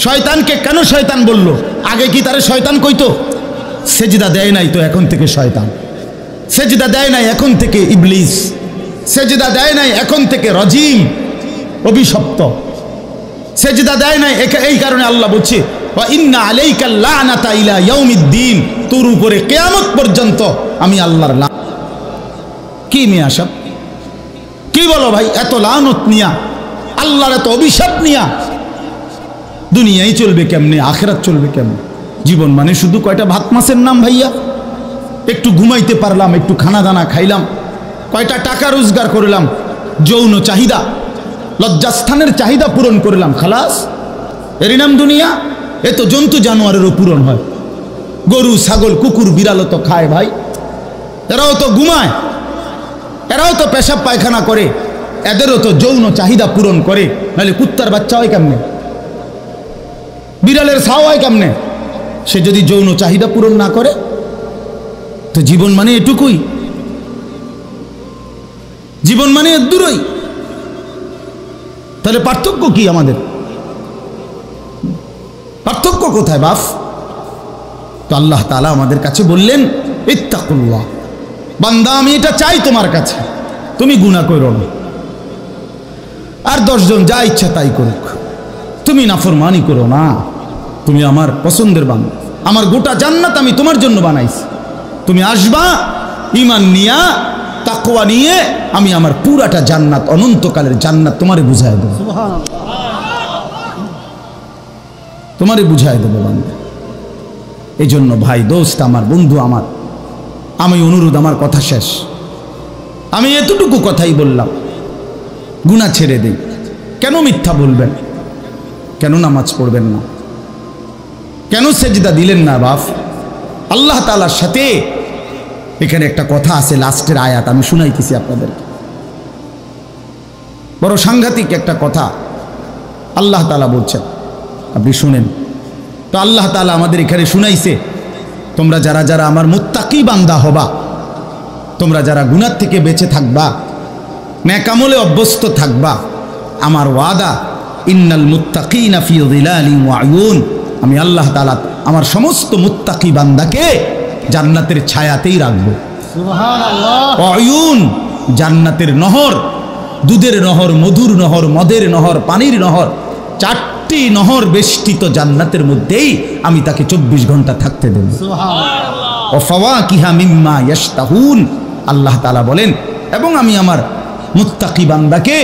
Speaker 1: শয়তানকে কেন শয়তান বলল? আগে কি তারে শয়তান কইতো? সেজদা দেয় নাই তো এখন থেকে শয়তান, সেজদা দেয় নাই এখন থেকে ইবলিস, সেজদা দেয় নাই এখন থেকে রজিম, অভিশপ্ত। সেজদা দেয় নাই, এই কারণে আল্লাহ বলছে ওয়া ইন্না আলাইকা লানাতা ইলা ইয়াউমিদ্দিন, তোর উপরে কিয়ামত পর্যন্ত আমি আল্লাহর লানত। কি মিয়া সব কি বলো ভাই? এত লানত নিয়া, আল্লাহর এত অভিশাপ নিয়া দুনিয়ায় চলবে কেমনে? আখিরাত চলবে কেমনে? জীবন মানে শুধু কয়টা ভাত মাছের নাম ভাইয়া? একটু ঘুমাইতে পারলাম, একটু খানা দানা খাইলাম, কয়টা টাকা রোজগার করলাম, যৌন চাহিদা, লজ্জাস্থানের চাহিদা পূরণ করলাম, খালাস, এরই নাম দুনিয়া? এ তো জন্তু জানোয়ারেরও পূরণ হয়। গরু ছাগল কুকুর বিড়ালও তো খায় ভাই, এরাও তো ঘুমায়, এরাও তো পেশাব পায়খানা করে, এদেরও তো যৌন চাহিদা পূরণ করে। নাহলে কুত্তার বাচ্চা হয় কেমনে? বিড়ালের ছাও হয় কেমনে? সে যদি যৌন চাহিদা পূরণ না করে? তো জীবন মানে এটুকুই, জীবন মানে এর দূরই। তাহলে পার্থক্য কি আমাদের? পার্থক্য কোথায় বাপ? তো আল্লাহ তাআলা আমাদের কাছে বললেন ইত্তাকুল্লাহ, বান্দা আমি এটা চাই তোমার কাছে, তুমি গুনাহ করো না, আর 10 জন যা ইচ্ছা তাই করুক, তুমি নাফরমানি করো না, তুমি আমার পছন্দের বান্দা, আমার গোটা জান্নাত আমি তোমার জন্য বানাইছি, তুমি আসবা ঈমান নিয়া, তাকওয়া নিয়ে, আমি আমার পুরাটা জান্নাত, অনন্তকালের জান্নাত তোমারে বুঝায় দেব, তোমারে বুঝায় দেব বান্দা। এই জন্য ভাই, দোস্ত আমার, বন্ধু আমার, আমি অনুরোধ, আমার কথা শেষ, আমি এতটুকু কথাই বললাম, গুনাহ ছেড়ে দেই। কেন মিথ্যা বলবেন? কেন নামাজ পড়বেন না? কেন সেজদা দিলেন না বাপ? আল্লাহ তাআলার সাথে এখানে একটা কথা আছে, লাস্টের আয়াত আমি শুনাইতেছি আপনাদের, বড় সাংঘাতিক একটা কথা আল্লাহ তাআলা বলছেন, আপনি শুনেন। তো আল্লাহ তাআলা আমাদের এখানে শুনাইছে, তোমরা যারা যারা আমার মুত্তাকি বান্দা হবা, তোমরা যারা গুনাহ থেকে বেঁচে থাকবা, নেক আমলে অভ্যস্ত থাকবা, আমার ওয়াদা ইন্নাল মুত্তাকিনা ফি যিলালিন ওয়া আয়ুন, আমি আল্লাহ তাআলা আমার সমস্ত মুত্তাকি বান্দাকে জান্নাতের ছায়াতেই রাখবো। সুবহানাল্লাহ। আয়ুন, জান্নাতের নহর, দুধের নহর, মধুর নহর, মদের নহর, পানির নহর, 4টি নহর বেষ্টিত জান্নাতের মধ্যেই আমি তাকে 24 ঘন্টা থাকতে দেব। সুবহানাল্লাহ। ওয়া ফাওয়াকিহা মিম্মা ইয়াশতাহুন, আল্লাহ তাআলা বলেন, এবং আমি আমার মুত্তাকি বান্দাকে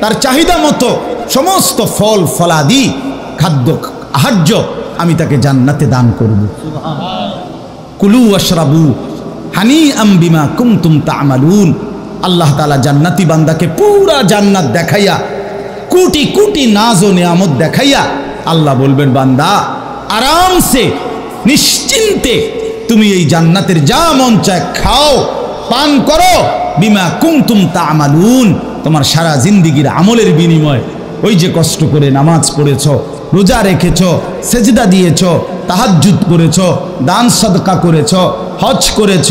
Speaker 1: তার চাহিদা মতো সমস্ত ফল ফলাদি, খাদ্য আহার্য আমি তাকে জান্নাতে দান করব। কুলু ওয়াশরাবু হানিআম বিমা কুনতুম তা'মালুন, আল্লাহ তাআলা জান্নাতি বান্দাকে পুরা জান্নাত দেখাইয়া, কোটি কোটি নাজ ও নিয়ামত দেখাইয়া আল্লাহ বলবেন, বান্দা আরামসে নিশ্চিন্তে তুমি এই জান্নাতের যা মন চায় খাও, পান করো, বিমা কুনতুম তা'মালুন, তোমার সারা জিন্দেগীর আমলের বিনিময়, ওই যে কষ্ট করে নামাজ পড়েছ, রোজা রেখেছ, সেজদা দিয়েছ, তাহাজ্জুদ করেছ, দান সদকা করেছ, হজ করেছ,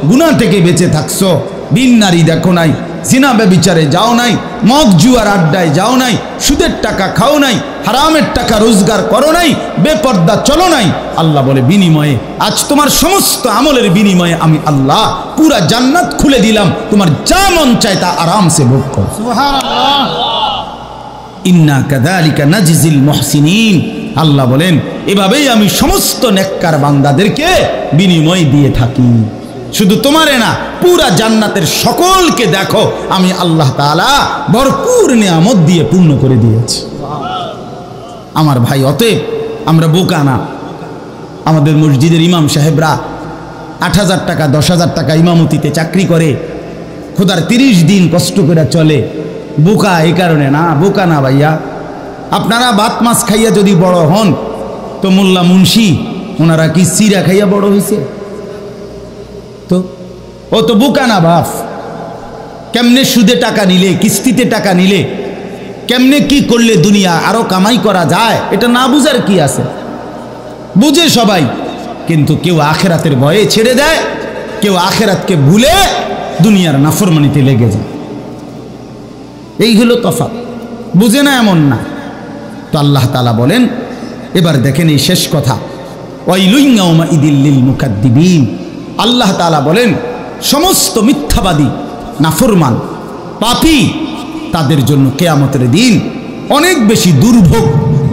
Speaker 1: গুনাহ থেকে বেঁচে থাকছো, বিন নারী দেখো নাই, জিনা ব্যভিচারে যাও নাই, মদ জুয়ার আড্ডায় যাও নাই, সুদের টাকা খাও নাই, হারামের টাকা রোজগার করো নাই, বেপর্দা চলো নাই, আল্লাহ বলে বিনিময়ে আজ তোমার সমস্ত আমলের বিনিময়ে আমি আল্লাহ পুরা জান্নাত খুলে দিলাম, তোমার যা মন চায় তা আরামসে ভোগ করো। সুবহানাল্লাহ। ইন্না কাযালিকা নাজিজিল মুহসিনিন, আল্লাহ বলেন এভাবেই আমি সমস্ত নেককার বান্দাদেরকে বিনিময় দিয়ে থাকি। শুধু তোমারে না, পুরা জান্নাতের সকলকে দেখো আমি আল্লাহ তাআলা ভরপুর নিয়ামত দিয়ে পূর্ণ করে দিয়েছি। আমার ভাই, অতএব আমরা বোকা না। আমাদের মসজিদের ইমাম সাহেবরা 8,000 টাকা 10,000 টাকা ইমামতিতে চাকরি করে, খোদার 30 দিন কষ্ট করে চলে, বোকা এই কারণে না, বোকা না ভাইয়া। আপনারা ভাত মাছ খাইয়া যদি বড় হন তো মোল্লা মুন্সি ওনারা কি চিরা খাইয়া বড় হয়েছে? তো ও তো বোকা না বাপ। কেমনে সুদে টাকা নিলে, কিস্তিতে টাকা নিলে, কেমনে কি করলে দুনিয়া আরো কামাই করা যায়, এটা না বুঝার কি আছে? বুঝে সবাই, কিন্তু কেউ আখেরাতের ভয়ে ছেড়ে দেয়, কেউ আখেরাতকে ভুলে দুনিয়ার নাফরমানিতে লেগে যায়। এই হলো তফাৎ। বুঝে না এমন না। তো আল্লাহ তাআলা বলেন, এবার দেখেন এই শেষ কথা, ওয়াইলুন ইয়াউমাইযিল লিল মুকাদ্দিবিন। আল্লাহ তাআলা বলেন সমস্ত মিথ্যাবাদী, নাফরমান, পাপী তাদের জন্য কিয়ামতের দিন অনেক বেশি দুর্ভোগ,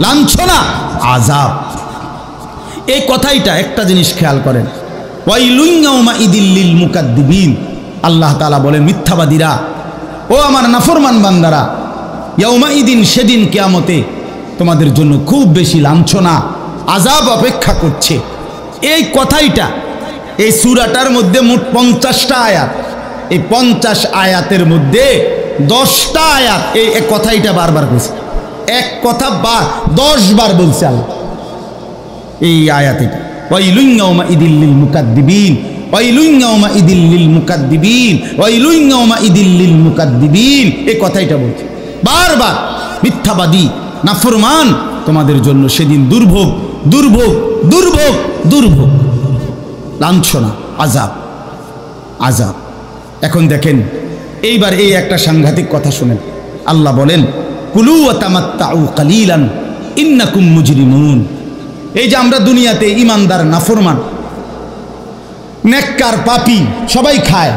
Speaker 1: লাঞ্ছনা, আযাব। এই কথাইটা একটা জিনিস খেয়াল করেন, ওয়াইলুন ইয়াউমাইযিল লিল মুকাদ্দিবিন। আল্লাহ তাআলা বলেন মিথ্যাবাদীরা, ও আমার নাফরমান বান্দারা, ইয়াউমাইদিন সেদিন কিয়ামতে তোমাদের জন্য খুব বেশি লাঞ্ছনা, আযাব অপেক্ষা করছে। এই কথাইটা এই সূরাটার মধ্যে মোট 50টা আয়াত। এই 50 আয়াতের মধ্যে 10টা আয়াত এই কথাইটা বারবার বলছে। এক কথা 10 বার বলছে আল্লাহ এই আয়াতে। ওয়াইলুন ইয়াউমাইযিল লিল মুকাদ্দিবিন, ওয়াইলুন ইয়াউমাইযিল লিল মুকাদ্দিবিন, ওয়াইলুন ইয়াউমাইযিল লিল মুকাদ্দিবিন। এই কথাইটা বলছে বারবার। মিথ্যাবাদী, নাফরমান, তোমাদের জন্য সেদিন দুর্ভোগ, দুর্ভোগ, দুর্ভোগ, দুর্ভোগ, লাঞ্ছনা, আযাব, আযাব। এখন দেখেন এইবার এই একটা সাংঘাতিক কথা শুনেন। আল্লাহ বলেন কুলু ওয়া তামাত্তাউ কালিলান ইন্নাকুম মুজরিমুন। এই যে আমরা দুনিয়াতে ইমানদার, নাফরমান, নেককার, পাপী সবাই খায়,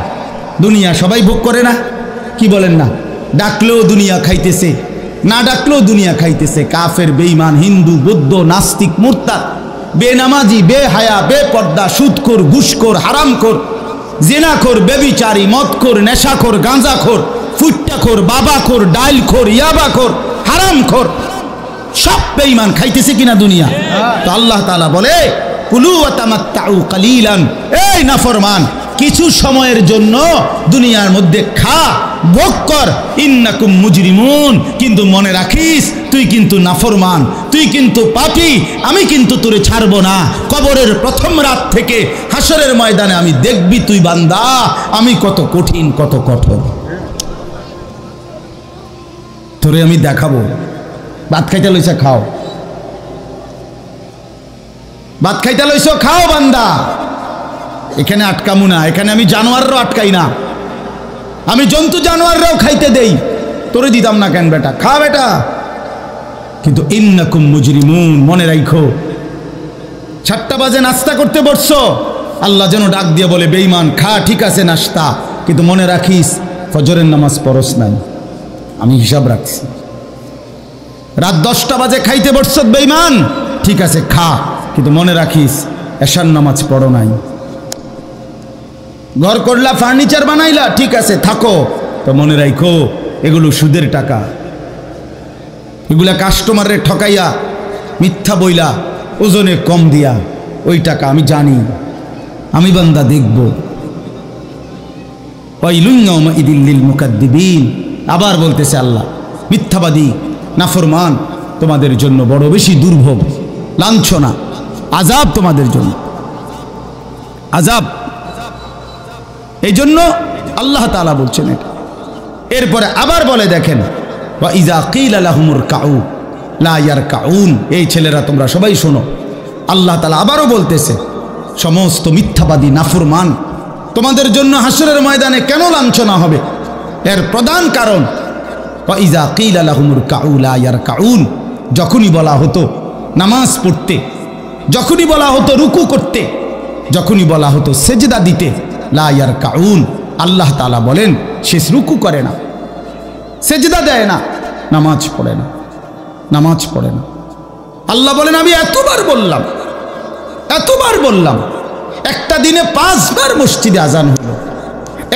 Speaker 1: দুনিয়া সবাই ভোগ করে না? কি বলেন না? ডাকলেও দুনিয়া খাইতেছে, না ডাকলেও দুনিয়া খাইতেছে। কাফের, বেঈমান, হিন্দু, বৌদ্ধ, নাস্তিক, মুরতাদ, বেনামাজি, বেহায়া, বেপর্দা, সুদখোর, ঘুষখোর, হারামখোর, জিনাখোর, বেবিচারী, মদখোর, নেশাখোর, গাঁজাখোর, ফুট্টাখোর, বাবাখোর, ডাইলখোর, ইয়াবাখোর, হারামখোর, সব বেঈমান খাইতেছে কিনা দুনিয়া? তো আল্লাহ তাআলা বলে কুলু ওয়া তামাত্তাউ কালিলান। এই নাফরমান, কিছু সময়ের জন্য দুনিয়ার মধ্যে খা, ভোগ কর, ইন্নাকুম মুজরিমুন। কিন্তু মনে রাখিস তুই কিন্তু নাফরমান, তুই কিন্তু পাপী। আমি কিন্তু তোরে ছাড়বো না। কবরের প্রথম রাত থেকে হাসরের ময়দানে আমি দেখবি তুই বান্দা আমি কত কঠিন, কত কঠোর। তোরে আমি দেখাবো। ভাত খাইতে লইছ, খাও। ভাত খাইতে লইছ, খাও বান্দা। এখানে আটকামু না। এখানে আমি জানোয়াররাও আটকাই না, আমি জন্তু জানোয়াররাও খাইতে দেই। তোরে দিতাম না কেন বেটা? খা বেটা। কিন্তু ইন্নাকুম মুজরিমুন, মনে রাখো 7টা বাজে নাস্তা করতে বসছো, আল্লাহ যেন ডাক দিয়ে বলে বেঈমান খা, ঠিক আছে নাস্তা, কিন্তু মনে রাখিস ফজরের নামাজ পড়স নাই, আমি হিসাব রাখছি। রাত 10টা বাজে খাইতে বসছ বেঈমান, ঠিক আছে খা, কিন্তু মনে রাখিস এশার নামাজ পড়ো নাই। ঘর করলা, ফার্নিচার বানাইলা, ঠিক আছে থাকো, তো মনে রাখো এগুলো সুদের টাকা। এগুলা কাস্টমারের ঠকাইয়া, মিথ্যা বইলা, ওজনে কম দিয়া, ওই টাকা আমি জানি, আমি বান্দা দেখব। ওয়াইলুন ইয়াউমাইযিল লিল মুকাদ্দিবিন। আবার বলতেছে আল্লাহ, মিথ্যাবাদী, নাফরমান, তোমাদের জন্য বড় বেশি দুর্ভোগ, লাঞ্ছনা, আযাব তোমাদের জন্য, আযাব। এই জন্য আল্লাহ তাআলা বলছেন এটা। এরপরে আবার বলে দেখেন, ওয়া ইযা কিলা লাহুমুর কাউ লা ইয়ারকাউন। এই ছেলেরা তোমরা সবাই শোনো, আল্লাহ তাআলা আবারও বলতেছে সমস্ত মিথ্যাবাদী, নাফরমান, তোমাদের জন্য হাসরের ময়দানে কেন লাঞ্ছনা হবে? এর প্রধান কারণ ওয়া ইযা কিলা লাহুমুর কাউ লা ইয়ারকাউন। যখনই বলা হতো নামাজ পড়তে, যখনই বলা হতো রুকু করতে, যখনই বলা হতো সেজদা দিতে, লা ইয়ারকাউন, আল্লাহ তাআলা বলেন সে রুকু করে না, সেজদা দেয় না, নামাজ পড়ে না, নামাজ পড়ে না। আল্লাহ বলেন আমি এতবার বললাম, এতবার বললাম, একটা দিনে 5 বার মসজিদে আজান হলো।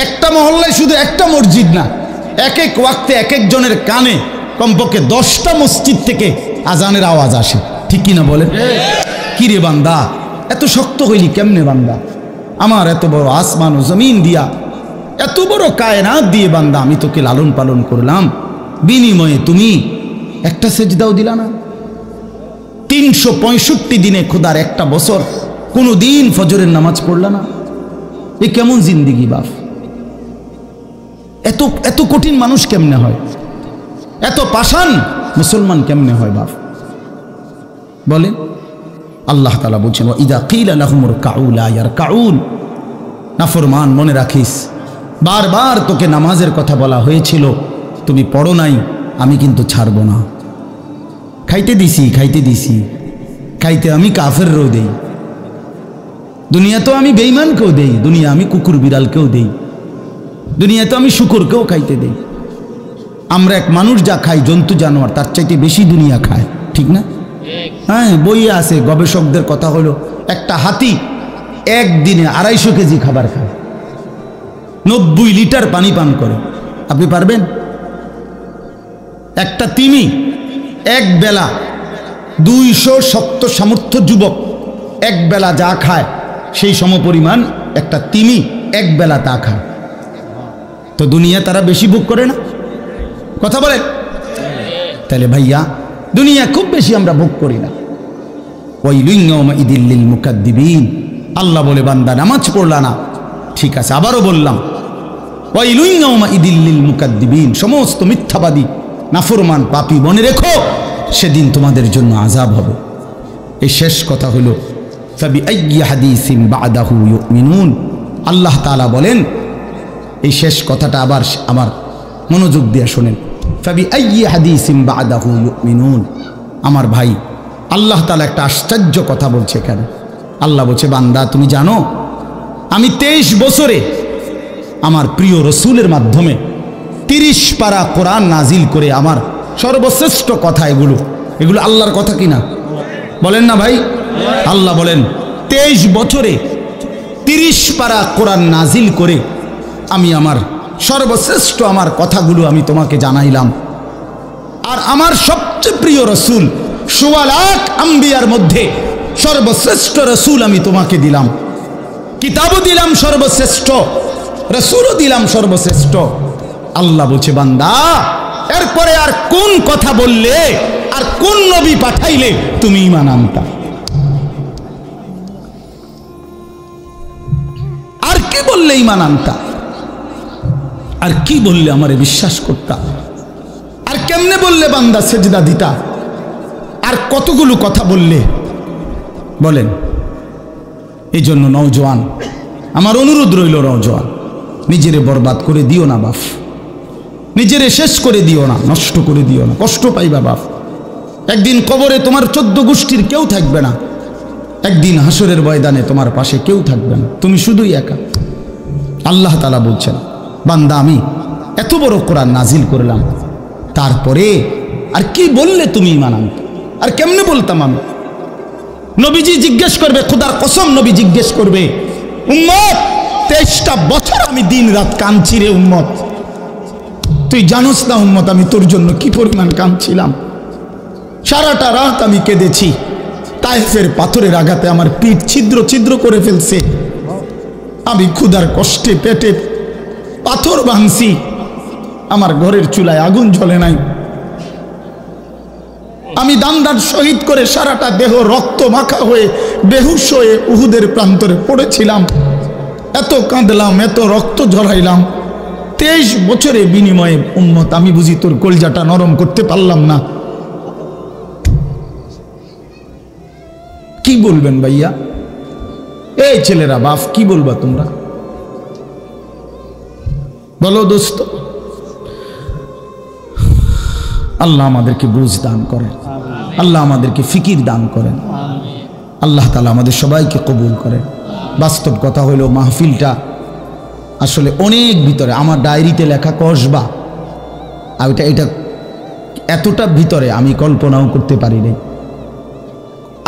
Speaker 1: একটা মহল্লায় শুধু একটা মসজিদ না, এক এক ওয়াক্তে এক একজনের কানে কমপক্ষে 10টা মসজিদ থেকে আজানের আওয়াজ আসে, ঠিক কিনা বলেন? কি রে বান্দা এত শক্ত হইলি কেমনে বান্দা? আমার এত বড় আসমান ও জমিন দিয়া, এত বড় কায়নাত দিয়ে বান্দা আমি তোকে লালন পালন করলাম, বিনিময়ে তুমি একটা সেজদাও দিলা না। 365 দিনে খোদার একটা বছর কোনো দিন ফজরের নামাজ পড়লা না। এ কেমন জিন্দিগি বাপ? এত এত কঠিন মানুষ কেমনে হয়? এত পাষাণ মুসলমান কেমনে হয় বাপ? বলেন। আল্লাহ তাআলা বলছেন, ওয়া ইযা কিলা লাহুমুর কাউ লা ইয়ারকাউন। নাফরমান, মনে রাখিস, বারবার তোকে নামাজের কথা বলা হয়েছিল, তুমি পড়ো নাই, আমি কিন্তু ছাড়ব না। খাইতে দিছি, খাইতে আমি কাফেরও দেই, দুনিয়া তো আমি বেঈমানকেও দেই, দুনিয়া আমি কুকুর বিড়ালকেও দেই, দুনিয়া তো আমি শুকরকেও খাইতে দেই। আমরা এক মানুষ যা খাই, জন্তু জানোয়ার তার চাইতে বেশি দুনিয়া খায়, ঠিক না? হ্যাঁ, বইয়ে আছে, গবেষকদের কথা হলো একটা হাতি একদিনে 250 কেজি খাবার খায়, 90 লিটার পানি পান করে। আপনি পারবেন? একটা তিমি এক বেলা 200 শক্ত সামর্থ্য যুবক এক বেলা যা খায় সেই সমপরিমাণ একটা তিমি এক বেলা তা খায়। তো দুনিয়া তারা বেশি ভোগ করে না? কথা বলে। তাহলে ভাইয়া, দুনিয়া খুব বেশি আমরা ভোগ করি না। ওয়াইলুন ইয়াউমাইযিল লিল মুকাদ্দিবিন। আল্লাহ বলে, বান্দা নামাজ পড়লা না, ঠিক আছে, আবারও বললাম, ওয়াইলুন ইয়াউমাইযিল লিল মুকাদ্দিবিন, সমস্ত মিথ্যাবাদী নাফরমান পাপী, মনে রেখো সেদিন তোমাদের জন্য আযাব হবে। এই শেষ কথা হলো, ফাবিআইয়ি হাদিসিন বা'দাহু ইউমিনুন। আল্লাহ তাআলা বলেন, এই শেষ কথাটা আবার আমার মনোযোগ দিয়ে শোনেন, ফাবিআইয়ি হাদিসিন বা'দাহু ইউমিনুন। আমার ভাই, আল্লাহ তাআলা একটা আশ্চর্য কথা বলছে এখানে। আল্লাহ বলছে, বান্দা তুমি জানো আমি 23 বছরে আমার প্রিয় রসুলের মাধ্যমে 30 পারা কোরআন নাজিল করে আমার সর্বশ্রেষ্ঠ কথা এগুলো আল্লাহর কথা কিনা? বলেন না ভাই? আল্লাহ বলেন, 23 বছরে 30 পারা কোরআন নাজিল করে আমি আমার সর্বশ্রেষ্ঠ আমার কথাগুলো আমি তোমাকে জানাইলাম। আর আমার সবচেয়ে প্রিয় রসুল, 1.25 লাখ আম্বিয়ার মধ্যে সর্বশ্রেষ্ঠ রসুল আমি তোমাকে দিলাম, কিতাবও দিলাম সর্বশ্রেষ্ঠ, রসুলও দিলাম সর্বশ্রেষ্ঠ। আল্লাহ বলছে, বান্দা এরপরে আর কোন কথা বললে, আর কোন নবী পাঠাইলে তুমি ঈমান আনতা? আর কি বললে ঈমান আনতা? আর কি বললে আমারে বিশ্বাস করতা? আর কেমনে বললে বান্দা সেজদা দিতা? আর কতগুলো কথা বললে? বলেন। এই জন্য নওজোয়ান, আমার অনুরোধ রইল, নওজোয়ান, নিজেরে বরবাদ করে দিও না বাপ, নিজেরে শেষ করে দিও না, নষ্ট করে দিও না, কষ্ট পাইবা বাপ। একদিন কবরে তোমার 14 গোষ্ঠীর কেউ থাকবে না, একদিন হাসরের ময়দানে তোমার পাশে কেউ থাকবে না, তুমি শুধুই একা। আল্লাহ তাআলা বলছেন, বান্দা আমি এত বড় কোরআন নাজিল করলাম, তারপরে আর কি বললে তুমি ঈমান আনতে? আর কেমনে বলতাম আমি? নবীজি জিজ্ঞেস করবে, খোদার কসম নবী জিজ্ঞেস করবে, উম্মত 23টা বছর আমি দিন রাত কাঁদছি রে উম্মত, তুই জানোস না উম্মত আমি তোর জন্য কি পরিমাণ কাঁদছিলাম, সারাটা রাত আমি কেঁদেছি, তায়েফের পাথরের আঘাতে আমার পিঠ ছিদ্র ছিদ্র করে ফেলছে, আমি ক্ষুধার কষ্টে পেটে পাথর ভাঙছি, আমার ঘরের চুলায় আগুন জ্বলে নাই, আমি দান্দার শহীদ করে সারাটা দেহ রক্ত মাখা হয়ে বেহুশ হয়ে উহুদের প্রান্তরে পড়েছিলাম, এত কাঁদলাম, এত রক্ত ঝরাইলাম, 23 বছরের বিনিময়ে উম্মত আমি বুঝি তোর কলজাটা নরম করতে পারলাম না? কি বলবেন ভাইয়া? এই ছেলেরা বাপ, কি বলবা তোমরা? বলো দোস্ত। আল্লাহ আমাদেরকে বুঝ দান করেন, আল্লাহ আমাদেরকে ফিকির দান করেন, আল্লাহ তাআলা আমাদের সবাইকে কবুল করেন। বাস্তব কথা হলো, মাহফিলটা আসলে অনেক ভিতরে, আমার ডায়েরিতে লেখা কসবা, আর এটা এতটা ভিতরে আমি কল্পনাও করতে পারি নাই।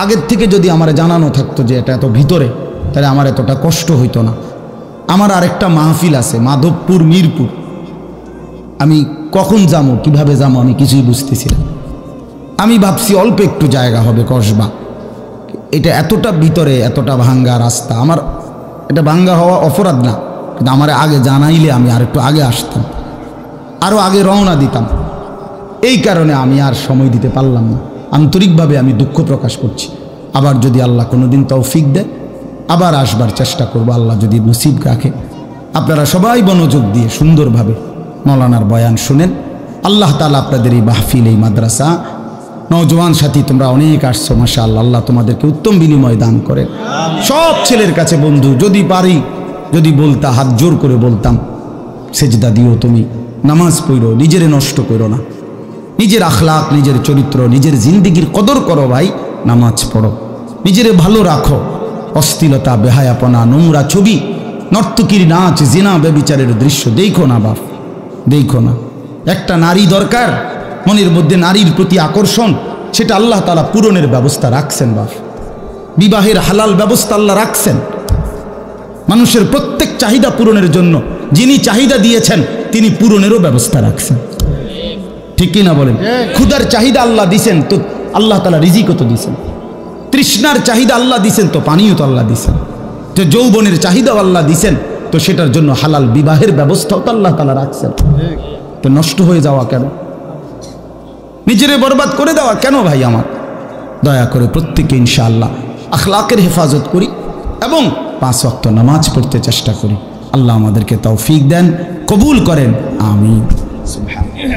Speaker 1: আগের থেকে যদি আমার জানানো থাকতো যে এটা এত ভিতরে, তাহলে আমার এতটা কষ্ট হইতো না। আমার আরেকটা মাহফিল আছে মাধবপুর, মিরপুর, আমি কখন যাবো, কিভাবে যাবো আমি কিছুই বুঝতেছিলাম। আমি ভাবছি অল্প একটু জায়গা হবে কসবা, এটা এতটা ভিতরে, এতটা ভাঙ্গা রাস্তা। আমার এটা ভাঙ্গা হওয়া অপরাধ না, কিন্তু আমার আগে জানাইলে আমি আর একটু আগে আসতাম, আরও আগে রওনা দিতাম। এই কারণে আমি আর সময় দিতে পারলাম না। আন্তরিকভাবে আমি দুঃখ প্রকাশ করছি। আবার যদি আল্লাহ কোনোদিন তৌফিক দেয় আবার আসবার চেষ্টা করব, আল্লাহ যদি নসিব রাখে। আপনারা সবাই মনোযোগ দিয়ে সুন্দরভাবে মৌলানার বয়ান শুনেন। আল্লাহ তাআলা আপনাদের এই মাহফিল, এই মাদ্রাসা, নওজওয়ান সাথী তোমরা অনেক আসছো, মাশাআল্লাহ, আল্লাহ তোমাদেরকে উত্তম বিনিময় দান করেন। সব ছেলের কাছে বন্ধু, যদি পারি, যদি বলতা, হাত জোর করে বলতাম, সেজদা দিও, তুমি নামাজ পড়ো, নিজেরে নষ্ট করো না, নিজের আখলাক, নিজের চরিত্র, নিজের জিন্দিগির কদর করো ভাই, নামাজ পড়ো, নিজেরে ভালো রাখো। অশ্লীলতা, বেহায়াপনা, নোংরা ছবি, নর্তকীর নাচ, জিনা, ব্যভিচারের দৃশ্য দেখো না বাপ, দেখো না। একটা নারী দরকার, মনের মধ্যে নারীর প্রতি আকর্ষণ, সেটা আল্লাহ তাআলা পূরণের ব্যবস্থা রাখছেন বাপ। বিবাহের হালাল ব্যবস্থা আল্লাহ রাখছেন। মানুষের প্রত্যেক চাহিদা পূরণের জন্য যিনি চাহিদা দিয়েছেন তিনি পূরণেরও ব্যবস্থা রাখছেন। ঠিক কি না বলেন? ক্ষুধার চাহিদা আল্লাহ দিছেন, তো আল্লাহ তাআলা রিজিকও তো দিছেন। তৃষ্ণার চাহিদা আল্লাহ দিছেন, তো পানিও তো আল্লাহ দিছেন। যে যৌবনের চাহিদাও আল্লাহ দিছেন, তো সেটার জন্য হালাল বিবাহের ব্যবস্থাও তো আল্লাহ তাআলা রাখছেন। তো নষ্ট হয়ে যাওয়া কেন? নিজেরে বরবাদ করে দেওয়া কেন ভাই আমার? দয়া করে প্রত্যেকে ইনশাআল্লাহ আখলাকের হেফাজত করি এবং 5 ওয়াক্ত নামাজ পড়তে চেষ্টা করি। আল্লাহ আমাদেরকে তৌফিক দেন, কবুল করেন, আমিন। সুবহানাল্লাহ।